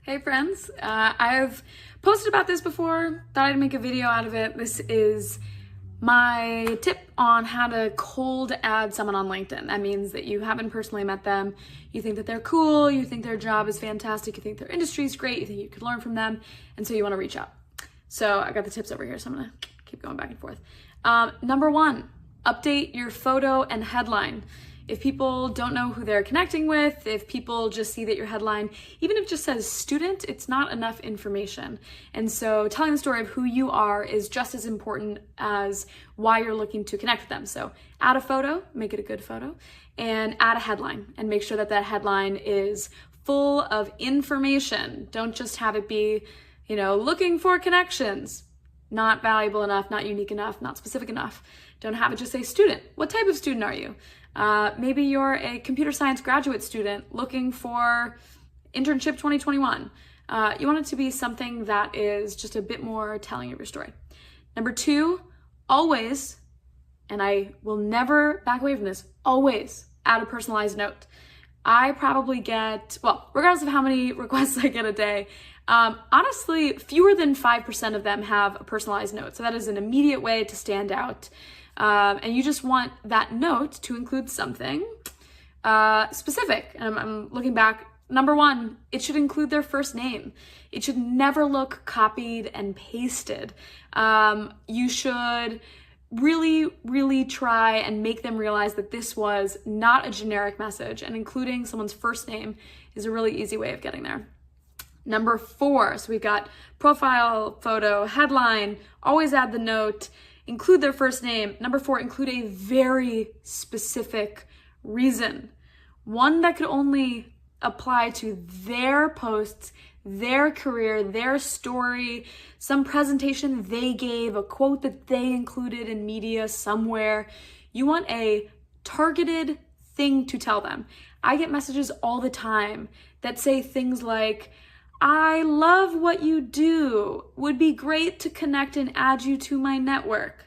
Hey friends, I've posted about this before, thought I'd make a video out of it. This is my tip on how to cold add someone on LinkedIn. That means that you haven't personally met them, you think that they're cool, you think their job is fantastic, you think their industry is great, you think you could learn from them, and so you want to reach out. So I got the tips over here, so I'm gonna keep going back and forth. Number one, update your photo and headline. If people don't know who they're connecting with, if people just see that your headline, even if it just says student, it's not enough information. And so telling the story of who you are is just as important as why you're looking to connect with them. So add a photo, make it a good photo, and add a headline and make sure that that headline is full of information. Don't just have it be, looking for connections. Not valuable enough, not unique enough, not specific enough. Don't have it just say student. What type of student are you? Maybe you're a computer science graduate student looking for internship 2021. You want it to be something that is just a bit more telling of your story. Number two, always, and I will never back away from this, always add a personalized note. I probably get, regardless of how many requests I get a day, honestly, fewer than 5% of them have a personalized note. So that is an immediate way to stand out. And you just want that note to include something specific. And I'm looking back. Number one, it should include their first name. It should never look copied and pasted. You should really try and make them realize that this was not a generic message, and including someone's first name is a really easy way of getting there. Number four, so we've got profile, photo, headline, always add the note, include their first name. Number four, include a very specific reason. One that could only apply to their posts, their career, their story, some presentation they gave, a quote that they included in media somewhere. You want a targeted thing to tell them. I get messages all the time that say things like, I love what you do. Would be great to connect and add you to my network.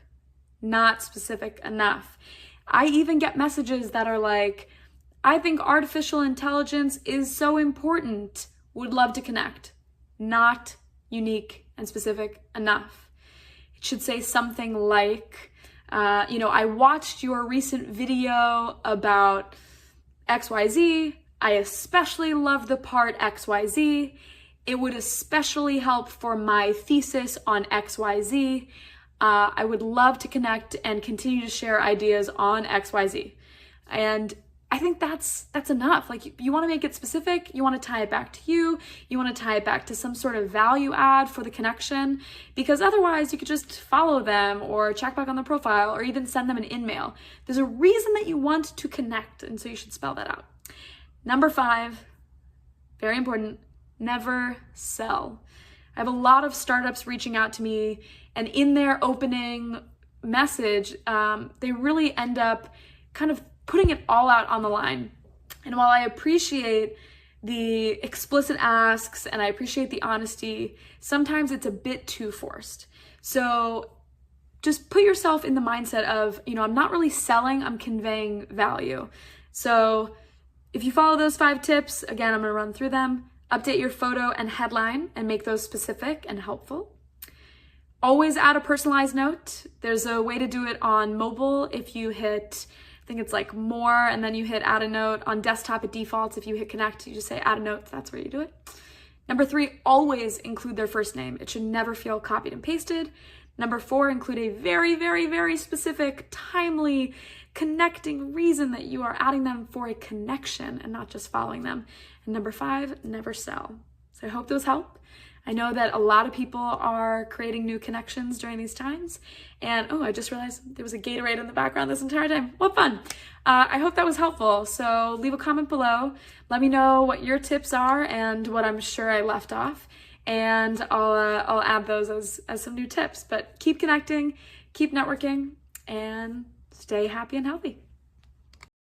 Not specific enough. I even get messages that are like, I think artificial intelligence is so important. Would love to connect. Not unique and specific enough. It should say something like, I watched your recent video about XYZ. I especially love the part XYZ. It would especially help for my thesis on XYZ. I would love to connect and continue to share ideas on XYZ. And I think that's enough. Like, you want to make it specific, you want to tie it back to you want to tie it back to some sort of value add for the connection, because otherwise you could just follow them or check back on their profile or even send them an in-mail. There's a reason that you want to connect, and so you should spell that out. Number five, very important, never sell. I have a lot of startups reaching out to me, and in their opening message, they really end up kind of putting it all out on the line. And while I appreciate the explicit asks and I appreciate the honesty, sometimes it's a bit too forced. So just put yourself in the mindset of, I'm not really selling, I'm conveying value. So if you follow those 5 tips, again, I'm gonna run through them. Update your photo and headline and make those specific and helpful. Always add a personalized note. There's a way to do it on mobile. If you hit, I think it's like more, and then you hit add a note. On desktop, it defaults. If you hit connect, you just say add a note. That's where you do it. Number 3, always include their first name. It should never feel copied and pasted. Number 4, include a very specific, timely, connecting reason that you are adding them for a connection and not just following them. And number 5, never sell. So I hope those help. I know that a lot of people are creating new connections during these times. And I just realized there was a Gatorade in the background this entire time. What fun. I hope that was helpful. So leave a comment below. Let me know what your tips are and what I'm sure I left off. And I'll add those as some new tips. But keep connecting, keep networking, and stay happy and healthy.